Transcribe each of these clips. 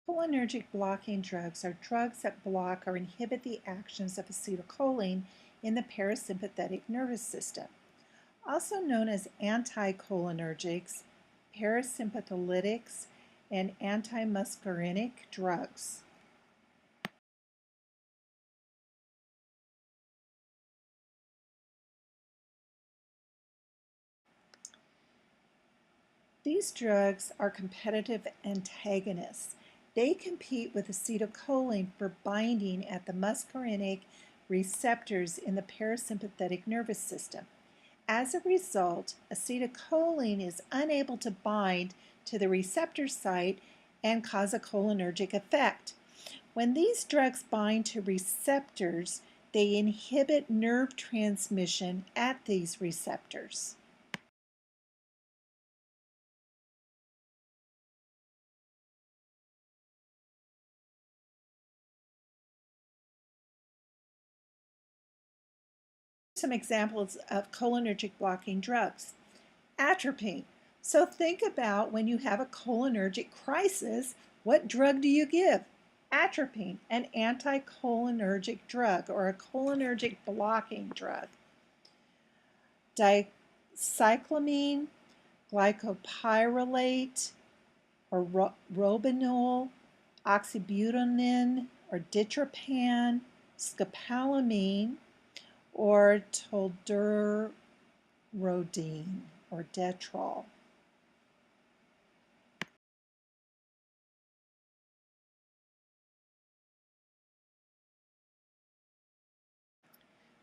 Cholinergic blocking drugs are drugs that block or inhibit the actions of acetylcholine in the parasympathetic nervous system. Also known as anticholinergics, parasympatholytics, and antimuscarinic drugs. These drugs are competitive antagonists. They compete with acetylcholine for binding at the muscarinic receptors in the parasympathetic nervous system. As a result, acetylcholine is unable to bind to the receptor site and cause a cholinergic effect. When these drugs bind to receptors, they inhibit nerve transmission at these receptors. Some examples of cholinergic blocking drugs. Atropine. So think about when you have a cholinergic crisis, what drug do you give? Atropine, an anticholinergic drug or a cholinergic blocking drug. Dicyclamine, glycopyrrolate, or robinol, oxybutynin, or ditropan, scopolamine, or toldurodine or Detrol.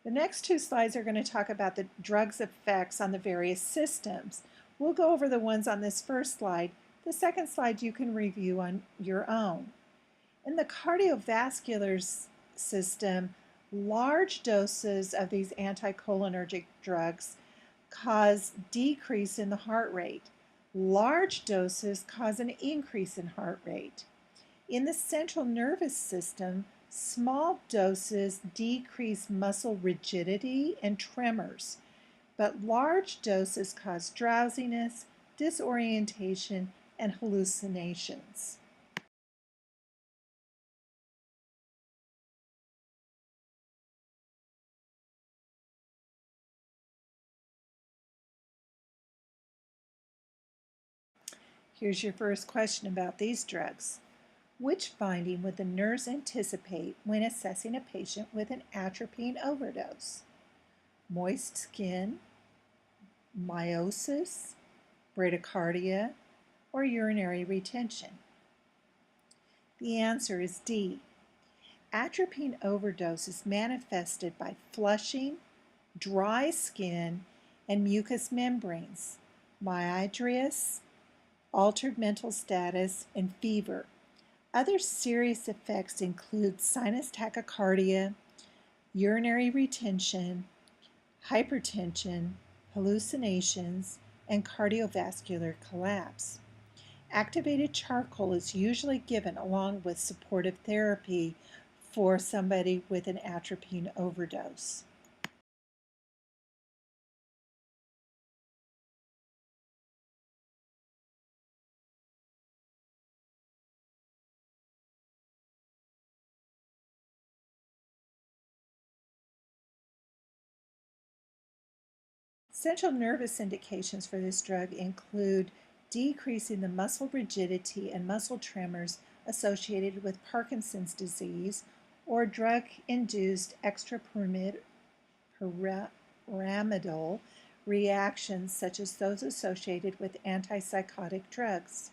The next two slides are going to talk about the drug's effects on the various systems. We'll go over the ones on this first slide. The second slide you can review on your own. In the cardiovascular system, large doses of these anticholinergic drugs cause decrease in the heart rate. Large doses cause an increase in heart rate. In the central nervous system, small doses decrease muscle rigidity and tremors, but large doses cause drowsiness, disorientation, and hallucinations. Here's your first question about these drugs. Which finding would the nurse anticipate when assessing a patient with an atropine overdose? Moist skin, meiosis, bradycardia, or urinary retention? The answer is D. Atropine overdose is manifested by flushing, dry skin, and mucous membranes, myhydrius, altered mental status, and fever. Other serious effects include sinus tachycardia, urinary retention, hypertension, hallucinations, and cardiovascular collapse. Activated charcoal is usually given along with supportive therapy for somebody with an atropine overdose. Central nervous indications for this drug include decreasing the muscle rigidity and muscle tremors associated with Parkinson's disease or drug-induced extrapyramidal reactions such as those associated with antipsychotic drugs,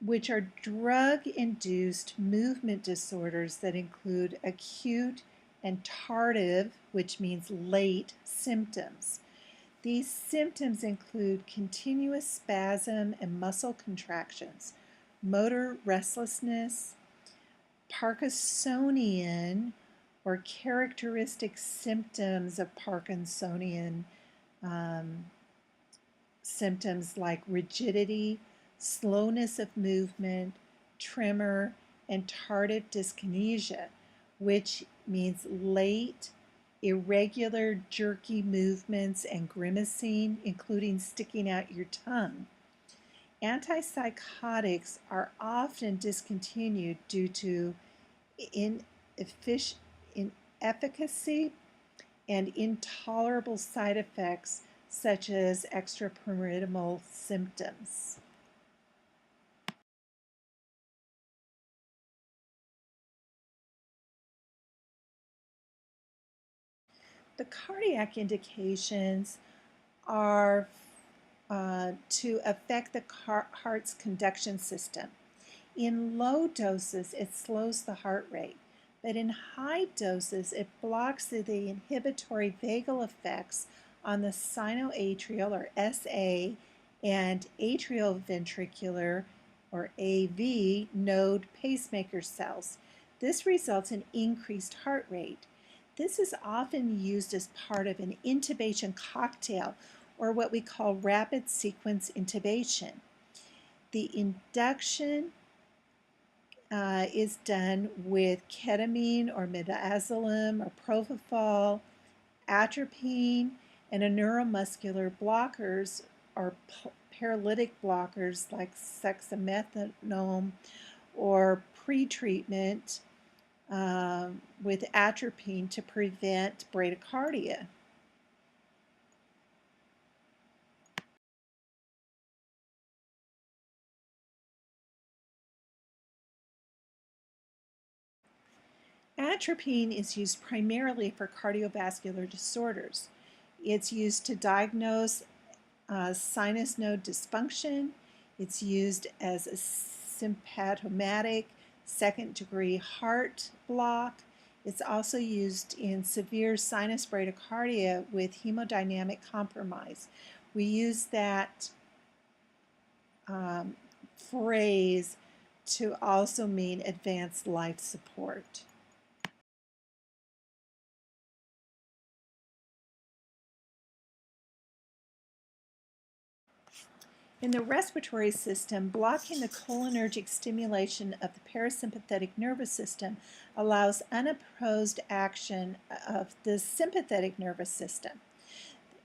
which are drug-induced movement disorders that include acute and tardive, which means late, symptoms. These symptoms include continuous spasm and muscle contractions, motor restlessness, Parkinsonian or characteristic symptoms of Parkinsonian symptoms like rigidity, slowness of movement, tremor, and tardive dyskinesia, which means late, irregular, jerky movements and grimacing, including sticking out your tongue. Antipsychotics are often discontinued due to inefficacy and intolerable side effects such as extrapyramidal symptoms. The cardiac indications are to affect the heart's conduction system. In low doses, it slows the heart rate, but in high doses, it blocks the inhibitory vagal effects on the sinoatrial, or SA, and atrioventricular, or AV, node pacemaker cells. This results in increased heart rate. This is often used as part of an intubation cocktail, or what we call rapid sequence intubation. The induction is done with ketamine or midazolam or propofol, atropine, and a neuromuscular blockers or paralytic blockers like dexamethasone, or pre-treatment with atropine to prevent bradycardia. Atropine is used primarily for cardiovascular disorders. It's used to diagnose sinus node dysfunction. It's used as a symptomatic second-degree heart block. It's also used in severe sinus bradycardia with hemodynamic compromise. We use that phrase to also mean advanced life support. In the respiratory system, blocking the cholinergic stimulation of the parasympathetic nervous system allows unopposed action of the sympathetic nervous system.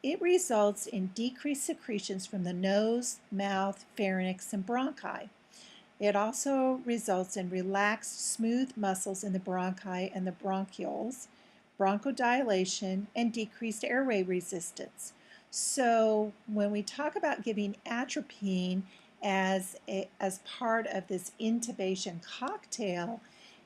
It results in decreased secretions from the nose, mouth, pharynx, and bronchi. It also results in relaxed, smooth muscles in the bronchi and the bronchioles, bronchodilation, and decreased airway resistance. So when we talk about giving atropine as part of this intubation cocktail,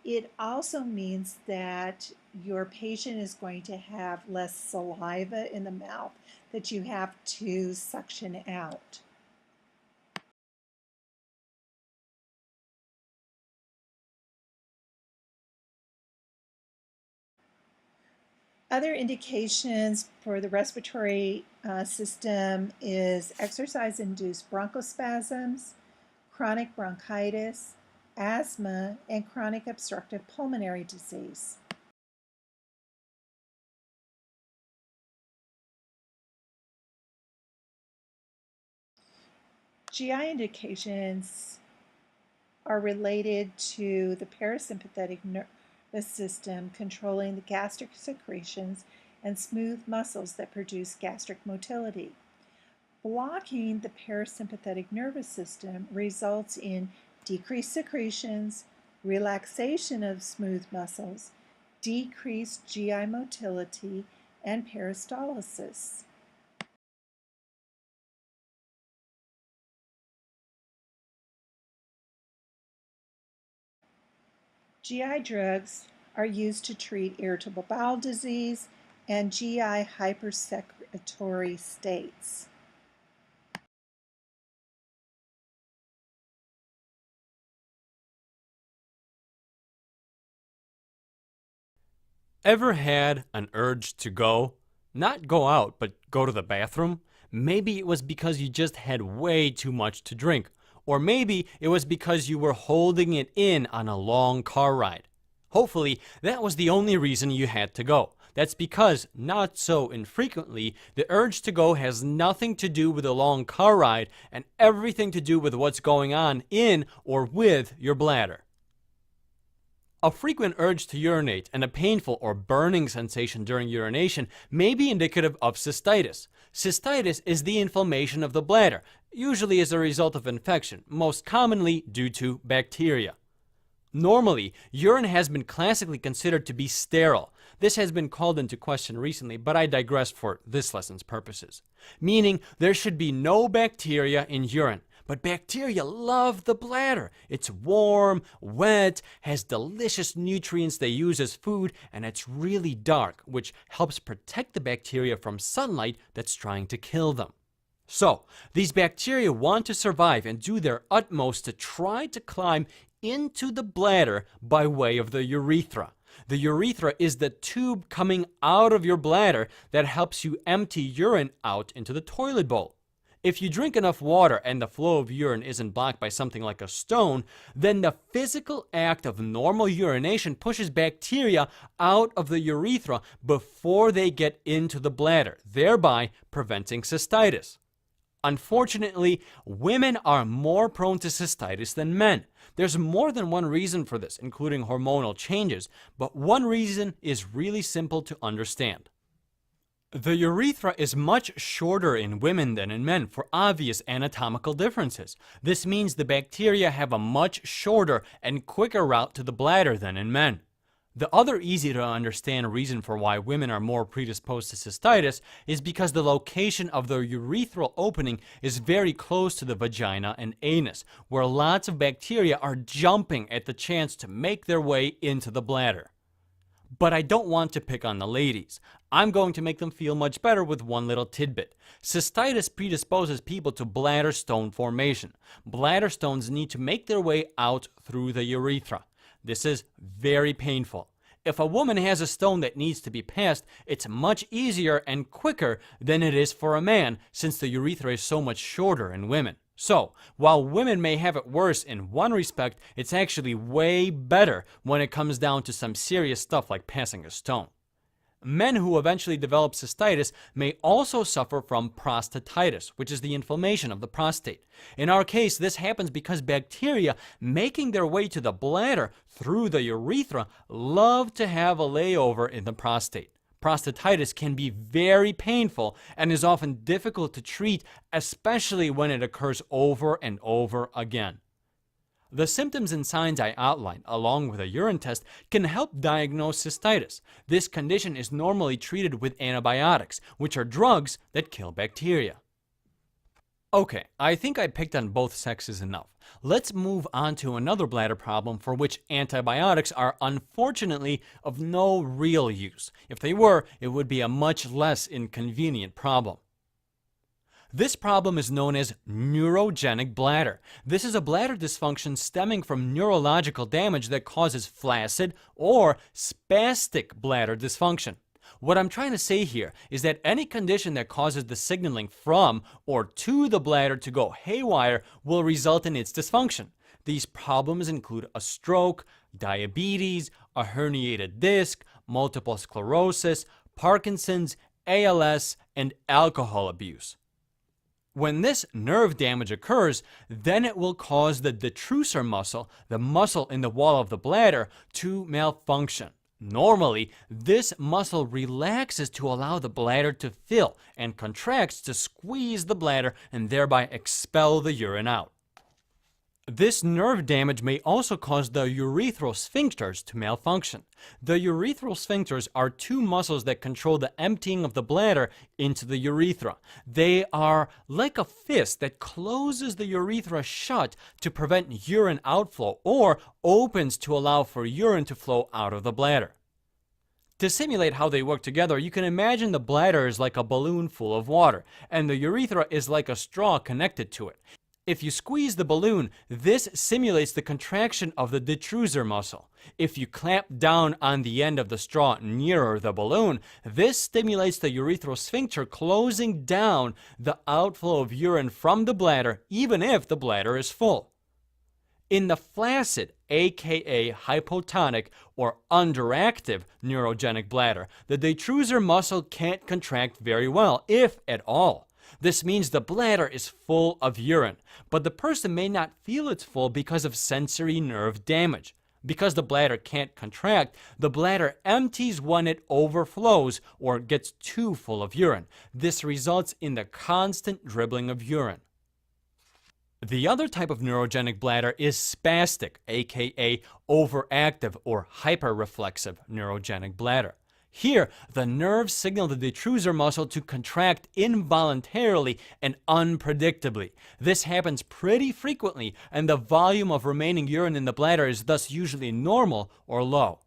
it also means that your patient is going to have less saliva in the mouth that you have to suction out. Other indications for the respiratory system is exercise-induced bronchospasms, chronic bronchitis, asthma, and chronic obstructive pulmonary disease. GI indications are related to the parasympathetic nervous system controlling the gastric secretions and smooth muscles that produce gastric motility. Blocking the parasympathetic nervous system results in decreased secretions, relaxation of smooth muscles, decreased GI motility, and peristalsis. GI drugs are used to treat irritable bowel disease and GI hypersecretory states. Ever had an urge to go? Not go out, but go to the bathroom? Maybe it was because you just had way too much to drink. Or maybe it was because you were holding it in on a long car ride. Hopefully, that was the only reason you had to go. That's because, not so infrequently, the urge to go has nothing to do with a long car ride and everything to do with what's going on in or with your bladder. A frequent urge to urinate and a painful or burning sensation during urination may be indicative of cystitis. Cystitis is the inflammation of the bladder, usually as a result of infection, most commonly due to bacteria. Normally, urine has been classically considered to be sterile. This has been called into question recently, but I digress for this lesson's purposes. Meaning, there should be no bacteria in urine. But bacteria love the bladder. It's warm, wet, has delicious nutrients they use as food, and it's really dark, which helps protect the bacteria from sunlight that's trying to kill them. So, these bacteria want to survive and do their utmost to try to climb into the bladder by way of the urethra. The urethra is the tube coming out of your bladder that helps you empty urine out into the toilet bowl. If you drink enough water and the flow of urine isn't blocked by something like a stone, then the physical act of normal urination pushes bacteria out of the urethra before they get into the bladder, thereby preventing cystitis. Unfortunately, women are more prone to cystitis than men. There's more than one reason for this, including hormonal changes, but one reason is really simple to understand. The urethra is much shorter in women than in men for obvious anatomical differences. This means the bacteria have a much shorter and quicker route to the bladder than in men. The other easy to understand reason for why women are more predisposed to cystitis is because the location of the urethral opening is very close to the vagina and anus, where lots of bacteria are jumping at the chance to make their way into the bladder. But I don't want to pick on the ladies. I'm going to make them feel much better with one little tidbit. Cystitis predisposes people to bladder stone formation. Bladder stones need to make their way out through the urethra. This is very painful. If a woman has a stone that needs to be passed, it's much easier and quicker than it is for a man, since the urethra is so much shorter in women. So, while women may have it worse in one respect, it's actually way better when it comes down to some serious stuff like passing a stone. Men who eventually develop cystitis may also suffer from prostatitis, which is the inflammation of the prostate. In our case, this happens because bacteria making their way to the bladder through the urethra love to have a layover in the prostate. Prostatitis can be very painful and is often difficult to treat, especially when it occurs over and over again. The symptoms and signs I outlined, along with a urine test, can help diagnose cystitis. This condition is normally treated with antibiotics, which are drugs that kill bacteria. Okay, I think I picked on both sexes enough. Let's move on to another bladder problem for which antibiotics are unfortunately of no real use. If they were, it would be a much less inconvenient problem. This problem is known as neurogenic bladder. This is a bladder dysfunction stemming from neurological damage that causes flaccid or spastic bladder dysfunction. What I'm trying to say here is that any condition that causes the signaling from or to the bladder to go haywire will result in its dysfunction. These problems include a stroke, diabetes, a herniated disc, multiple sclerosis, Parkinson's, ALS, and alcohol abuse. When this nerve damage occurs, then it will cause the detrusor muscle, the muscle in the wall of the bladder, to malfunction. Normally, this muscle relaxes to allow the bladder to fill and contracts to squeeze the bladder and thereby expel the urine out. This nerve damage may also cause the urethral sphincters to malfunction. The urethral sphincters are two muscles that control the emptying of the bladder into the urethra. They are like a fist that closes the urethra shut to prevent urine outflow or opens to allow for urine to flow out of the bladder. To simulate how they work together, you can imagine the bladder is like a balloon full of water, and the urethra is like a straw connected to it. If you squeeze the balloon, this simulates the contraction of the detrusor muscle. If you clamp down on the end of the straw nearer the balloon, this stimulates the urethral sphincter, closing down the outflow of urine from the bladder, even if the bladder is full. In the flaccid, aka hypotonic or underactive neurogenic bladder, the detrusor muscle can't contract very well, if at all. This means the bladder is full of urine, but the person may not feel it's full because of sensory nerve damage. Because the bladder can't contract, the bladder empties when it overflows or gets too full of urine. This results in the constant dribbling of urine. The other type of neurogenic bladder is spastic, aka overactive or hyperreflexive neurogenic bladder. Here, the nerves signal the detrusor muscle to contract involuntarily and unpredictably. This happens pretty frequently, and the volume of remaining urine in the bladder is thus usually normal or low.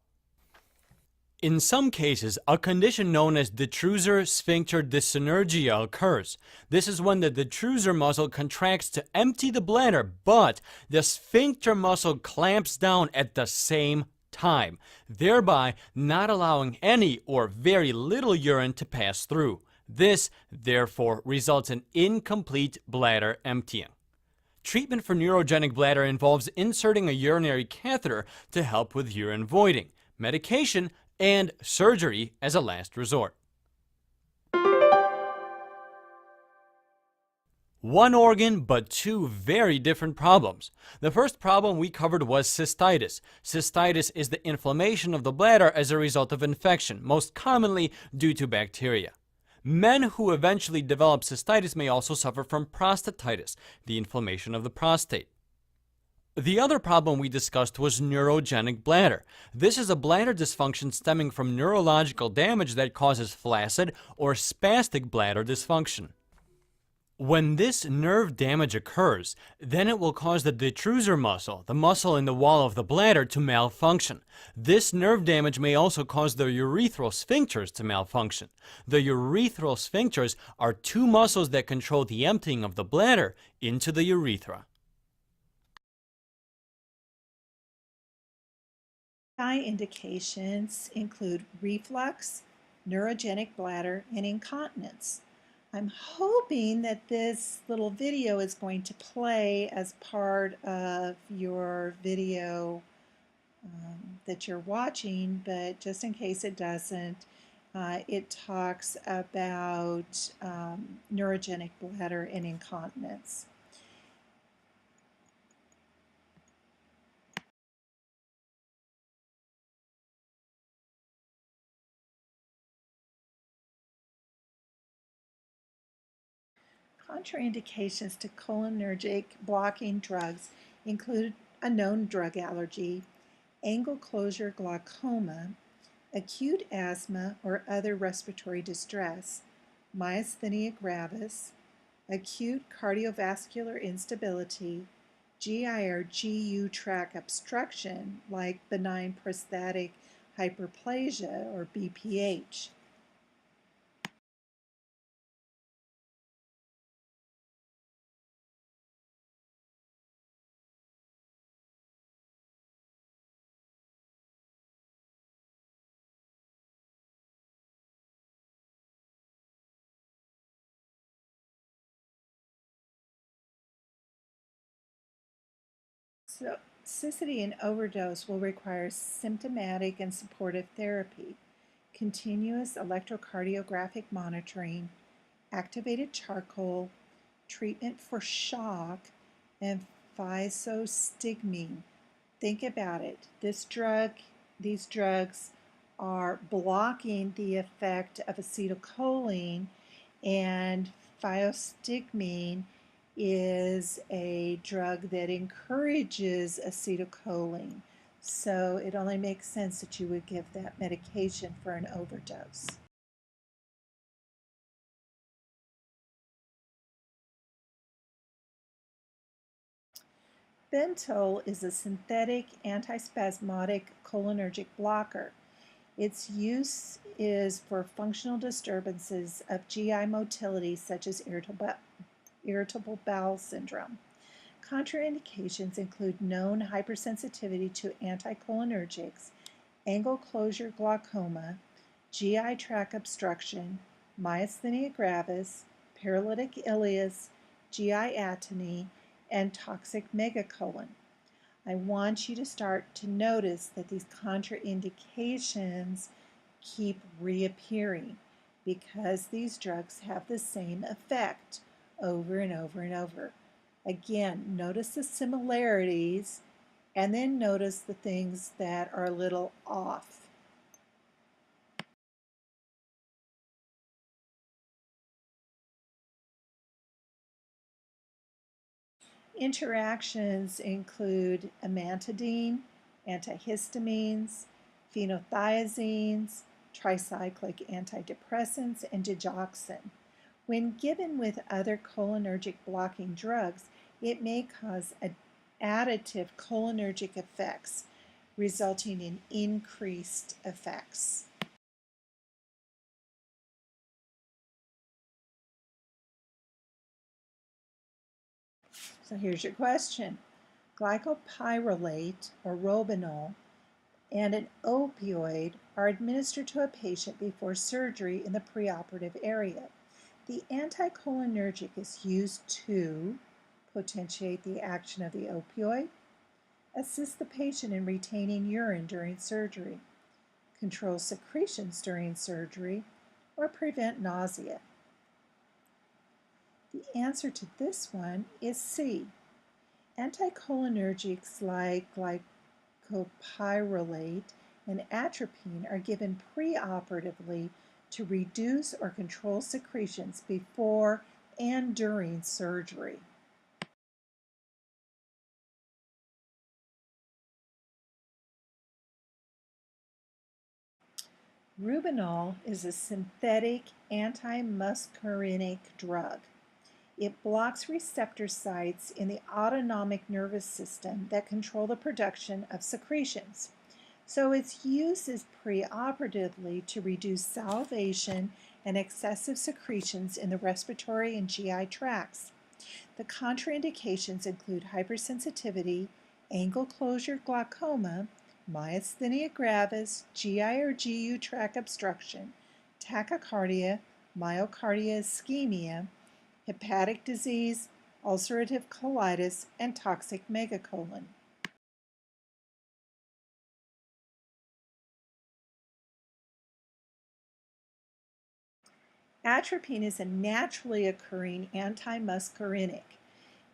In some cases, a condition known as detrusor sphincter dyssynergia occurs. This is when the detrusor muscle contracts to empty the bladder, but the sphincter muscle clamps down at the same time, thereby not allowing any or very little urine to pass through. This, therefore, results in incomplete bladder emptying. Treatment for neurogenic bladder involves inserting a urinary catheter to help with urine voiding, medication, and surgery as a last resort. One organ, but two very different problems. The first problem we covered was cystitis. Cystitis is the inflammation of the bladder as a result of infection, most commonly due to bacteria. Men who eventually develop cystitis may also suffer from prostatitis, the inflammation of the prostate. The other problem we discussed was neurogenic bladder. This is a bladder dysfunction stemming from neurological damage that causes flaccid or spastic bladder dysfunction. When this nerve damage occurs, then it will cause the detrusor muscle, the muscle in the wall of the bladder, to malfunction. This nerve damage may also cause the urethral sphincters to malfunction. The urethral sphincters are two muscles that control the emptying of the bladder into the urethra. GI indications include reflux, neurogenic bladder, and incontinence. I'm hoping that this little video is going to play as part of your video that you're watching, but just in case it doesn't, it talks about neurogenic bladder and incontinence. Contraindications to cholinergic blocking drugs include a known drug allergy, angle closure glaucoma, acute asthma or other respiratory distress, myasthenia gravis, acute cardiovascular instability, GI or GU tract obstruction like benign prostatic hyperplasia or BPH. So, toxicity and overdose will require symptomatic and supportive therapy, continuous electrocardiographic monitoring, activated charcoal, treatment for shock, and physostigmine. Think about it. These drugs are blocking the effect of acetylcholine, and physostigmine is a drug that encourages acetylcholine. So it only makes sense that you would give that medication for an overdose. Bentol is a synthetic antispasmodic cholinergic blocker. Its use is for functional disturbances of GI motility such as irritable bowel syndrome. Contraindications include known hypersensitivity to anticholinergics, angle closure glaucoma, GI tract obstruction, myasthenia gravis, paralytic ileus, GI atony, and toxic megacolon. I want you to start to notice that these contraindications keep reappearing because these drugs have the same effect over and over and over. Again, notice the similarities and then notice the things that are a little off. Interactions include amantadine, antihistamines, phenothiazines, tricyclic antidepressants, and digoxin. When given with other cholinergic blocking drugs, it may cause additive cholinergic effects, resulting in increased effects. So here's your question. Glycopyrrolate, or Robenol, and an opioid are administered to a patient before surgery in the preoperative area. The anticholinergic is used to potentiate the action of the opioid, assist the patient in retaining urine during surgery, control secretions during surgery, or prevent nausea. The answer to this one is C. Anticholinergics like glycopyrrolate and atropine are given preoperatively to reduce or control secretions before and during surgery. Rubenol is a synthetic antimuscarinic drug. It blocks receptor sites in the autonomic nervous system that control the production of secretions. So its use is preoperatively to reduce salivation and excessive secretions in the respiratory and GI tracts. The contraindications include hypersensitivity, angle closure glaucoma, myasthenia gravis, GI or GU tract obstruction, tachycardia, myocardial ischemia, hepatic disease, ulcerative colitis, and toxic megacolon. Atropine is a naturally occurring antimuscarinic.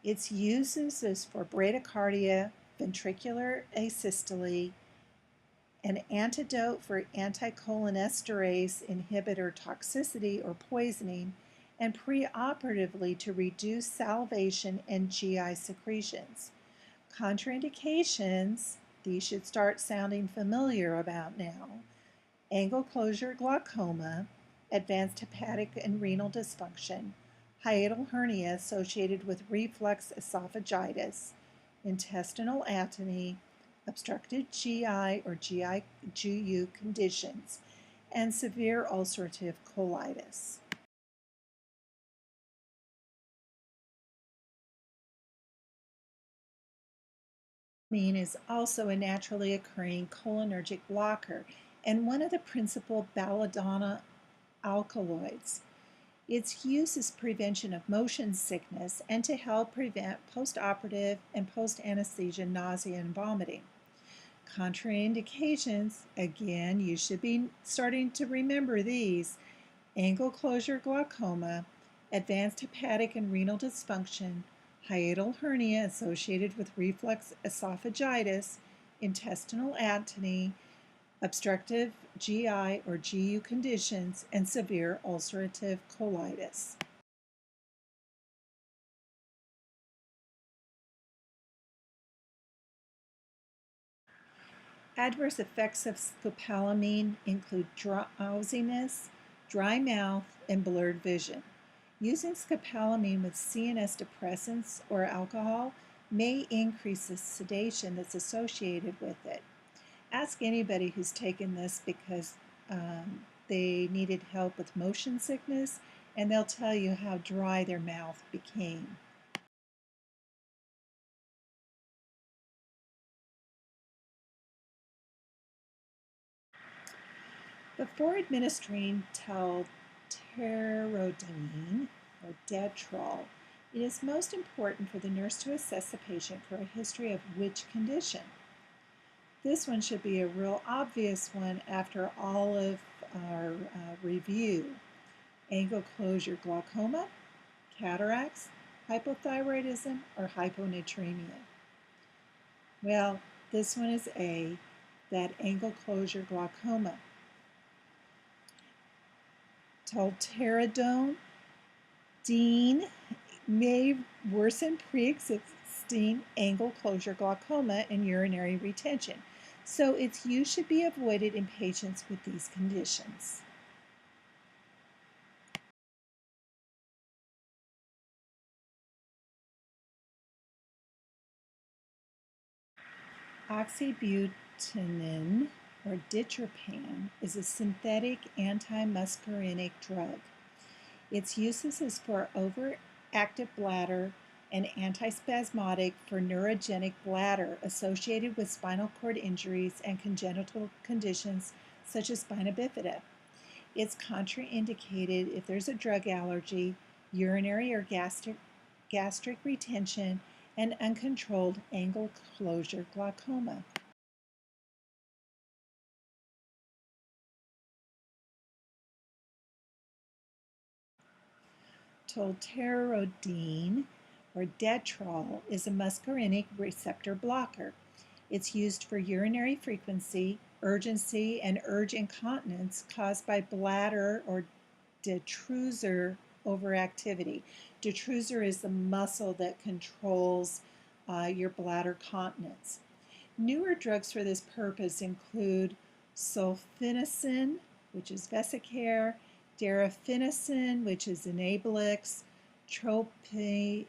Its uses is for bradycardia, ventricular asystole, an antidote for anticholinesterase inhibitor toxicity or poisoning, and preoperatively to reduce salivation and GI secretions. Contraindications, these should start sounding familiar about now: angle closure glaucoma, advanced hepatic and renal dysfunction, hiatal hernia associated with reflux esophagitis, intestinal atony, obstructive GI or GU conditions, and severe ulcerative colitis. Amine is also a naturally occurring cholinergic blocker and one of the principal belladonna alkaloids. Its use is prevention of motion sickness and to help prevent postoperative and post-anesthesia nausea and vomiting. Contraindications, again, you should be starting to remember these: angle closure glaucoma, advanced hepatic and renal dysfunction, hiatal hernia associated with reflux esophagitis, intestinal atony, obstructive GI or GU conditions, and severe ulcerative colitis. Adverse effects of scopolamine include drowsiness, dry mouth, and blurred vision. Using scopolamine with CNS depressants or alcohol may increase the sedation that's associated with it. Ask anybody who's taken this because they needed help with motion sickness, and they'll tell you how dry their mouth became. Before administering pterodine or Detrol, it is most important for the nurse to assess the patient for a history of which condition. This one should be a real obvious one after all of our review: angle closure glaucoma, cataracts, hypothyroidism, or hyponatremia. Well, This one is A, that angle closure glaucoma. Tolterodone may worsen pre-existing angle closure glaucoma and urinary retention, so its use should be avoided in patients with these conditions. Oxybutynin, or ditropam, is a synthetic antimuscarinic drug. Its uses is for overactive bladder and antispasmodic for neurogenic bladder associated with spinal cord injuries and congenital conditions such as spina bifida. It's contraindicated if there's a drug allergy, urinary or gastric retention, and uncontrolled angle closure glaucoma. Tolterodine, or Detrol, is a muscarinic receptor blocker. It's used for urinary frequency, urgency, and urge incontinence caused by bladder or detrusor overactivity. Detrusor is the muscle that controls your bladder continence. Newer drugs for this purpose include sulfinicin, which is Vesicare, darafenicin, which is Enablix, tropium,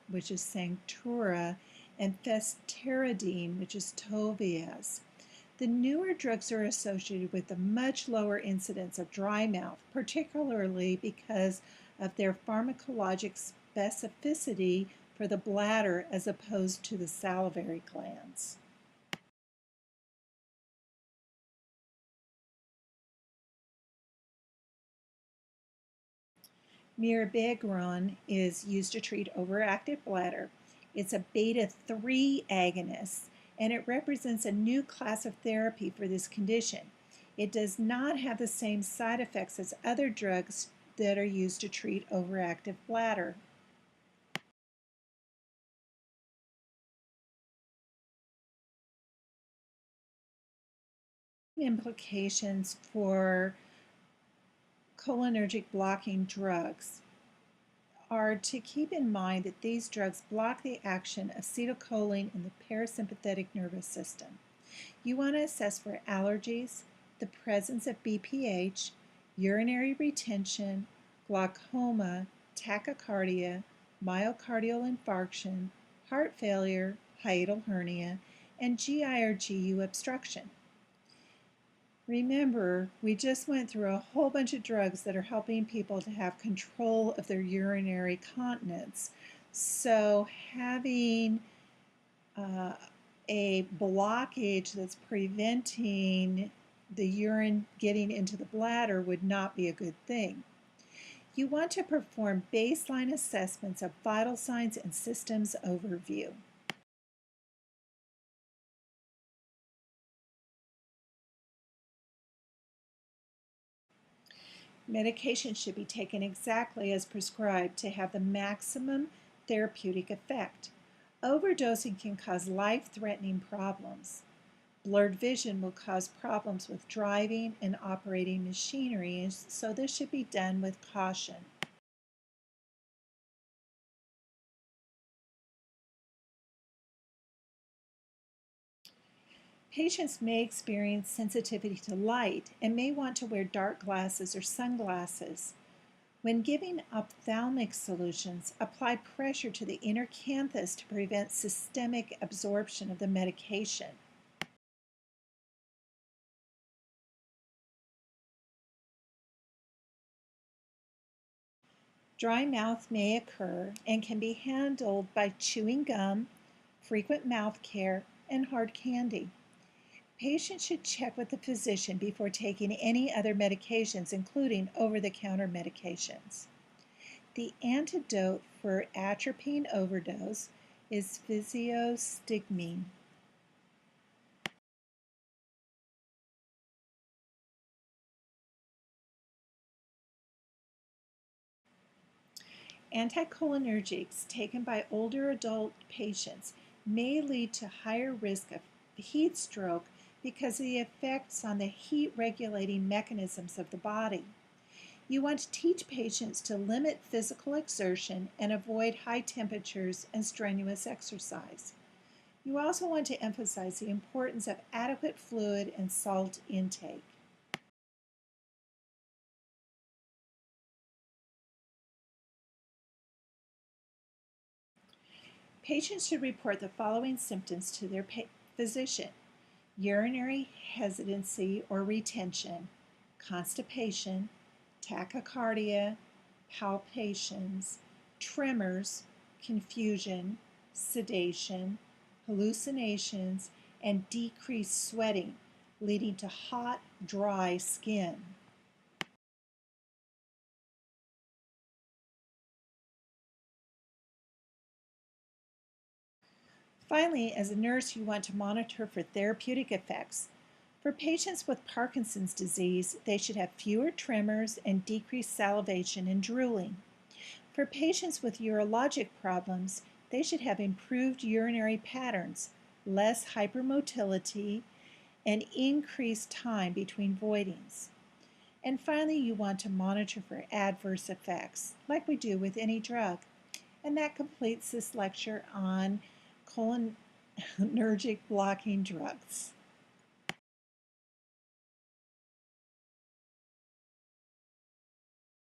which is Sanctura, and festoridine, which is Tovias. The newer drugs are associated with a much lower incidence of dry mouth, particularly because of their pharmacologic specificity for the bladder as opposed to the salivary glands. Mirabegron is used to treat overactive bladder. It's a beta-3 agonist, and it represents a new class of therapy for this condition. It does not have the same side effects as other drugs that are used to treat overactive bladder. Implications for cholinergic blocking drugs are to keep in mind that these drugs block the action of acetylcholine in the parasympathetic nervous system. You want to assess for allergies, the presence of BPH, urinary retention, glaucoma, tachycardia, myocardial infarction, heart failure, hiatal hernia, and GI or GU obstruction. Remember, we just went through a whole bunch of drugs that are helping people to have control of their urinary continence. So having a blockage that's preventing the urine getting into the bladder would not be a good thing. You want to perform baseline assessments of vital signs and systems overview. Medication should be taken exactly as prescribed to have the maximum therapeutic effect. Overdosing can cause life-threatening problems. Blurred vision will cause problems with driving and operating machinery, so this should be done with caution. Patients may experience sensitivity to light and may want to wear dark glasses or sunglasses. When giving ophthalmic solutions, apply pressure to the inner canthus to prevent systemic absorption of the medication. Dry mouth may occur and can be handled by chewing gum, frequent mouth care, and hard candy. Patients should check with the physician before taking any other medications, including over-the-counter medications. The antidote for atropine overdose is physiostigmine. Anticholinergics taken by older adult patients may lead to higher risk of heat stroke because of the effects on the heat regulating mechanisms of the body. You want to teach patients to limit physical exertion and avoid high temperatures and strenuous exercise. You also want to emphasize the importance of adequate fluid and salt intake. Patients should report the following symptoms to their physician: urinary hesitancy or retention, constipation, tachycardia, palpitations, tremors, confusion, sedation, hallucinations, and decreased sweating, leading to hot, dry skin. Finally, as a nurse, you want to monitor for therapeutic effects. For patients with Parkinson's disease, they should have fewer tremors and decreased salivation and drooling. For patients with urologic problems, they should have improved urinary patterns, less hypermotility, and increased time between voidings. And finally, you want to monitor for adverse effects, like we do with any drug. And that completes this lecture on cholinergic blocking drugs.